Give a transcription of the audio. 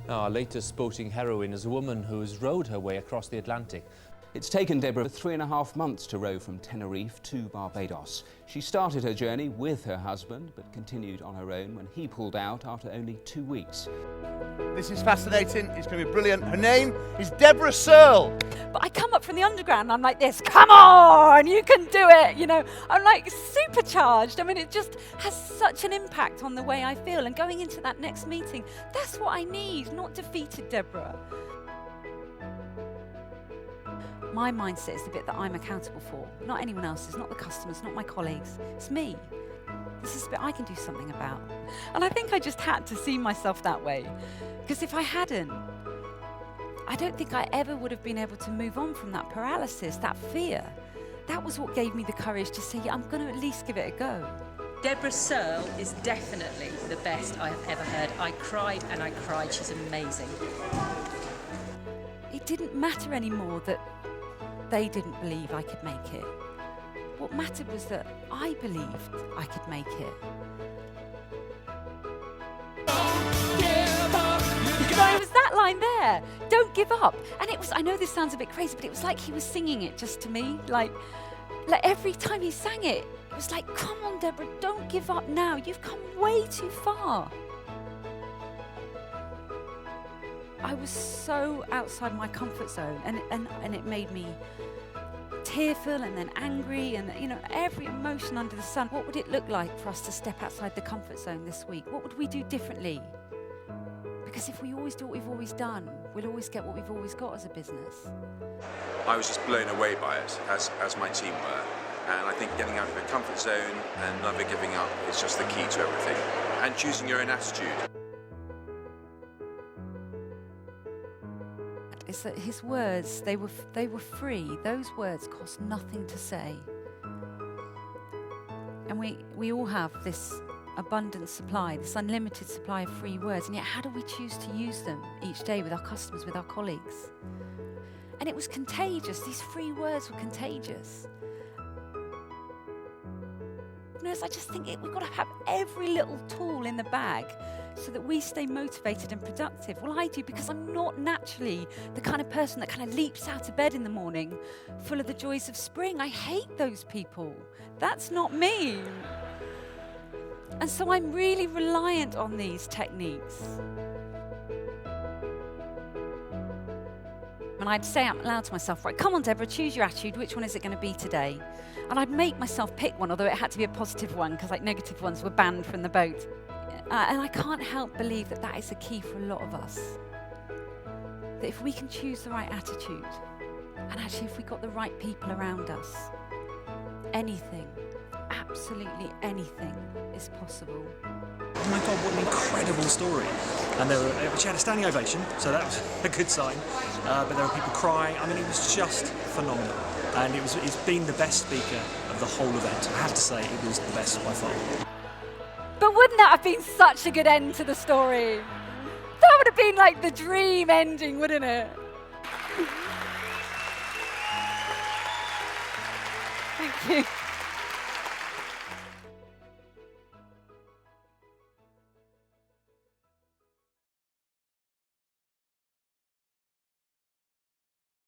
Our latest sporting heroine is a woman who has rowed her way across the Atlantic. It's taken Debra 3.5 months to row from Tenerife to Barbados. She started her journey with her husband, but continued on her own when he pulled out after only 2 weeks. This is fascinating. It's going to be brilliant. Her name is Debra Searle. But I come up from the underground and I'm like this, come on, you can do it, you know. I'm like supercharged. I mean, it just has such an impact on the way I feel. And going into that next meeting, that's what I need, not defeated Debra. My mindset is the bit that I'm accountable for, not anyone else's, not the customers, not my colleagues. It's me. This is the bit I can do something about. And I think I just had to see myself that way. Because if I hadn't, I don't think I ever would have been able to move on from that paralysis, that fear. That was what gave me the courage to say, yeah, I'm going to at least give it a go. Debra Searle is definitely the best I have ever heard. I cried and I cried. She's amazing. It didn't matter anymore that they didn't believe I could make it. What mattered was that I believed I could make it. So it was that line there, don't give up. And it was, I know this sounds a bit crazy, but it was like he was singing it just to me. Like every time he sang it, it was like, come on, Debra, don't give up now. You've come way too far. I was so outside my comfort zone, and it made me tearful and then angry and, you know, every emotion under the sun. What would it look like for us to step outside the comfort zone this week? What would we do differently? Because if we always do what we've always done, we'll always get what we've always got as a business. I was just blown away by it, as my team were. And I think getting out of your comfort zone and never giving up is just the key to everything. And choosing your own attitude. Is that his words, they were free. Those words cost nothing to say. And we all have this abundant supply, this unlimited supply of free words, and yet how do we choose to use them each day with our customers, with our colleagues? And it was contagious. These free words were contagious. I just think we've got to have every little tool in the bag so that we stay motivated and productive. Well, I do, because I'm not naturally the kind of person that kind of leaps out of bed in the morning full of the joys of spring. I hate those people. That's not me. And so I'm really reliant on these techniques. And I'd say out loud to myself, right, come on, Debra, choose your attitude. Which one is it going to be today? And I'd make myself pick one, although it had to be a positive one, because like negative ones were banned from the boat. And I can't help believe that that is the key for a lot of us. That if we can choose the right attitude, and actually if we got the right people around us, anything, absolutely anything is possible. Oh my God, what an incredible story. And she had a standing ovation, so that was a good sign. But there were people crying. I mean, it was just phenomenal. And it's been the best speaker of the whole event. I have to say, it was the best by far. But wouldn't that have been such a good end to the story? That would have been like the dream ending, wouldn't it? Thank you.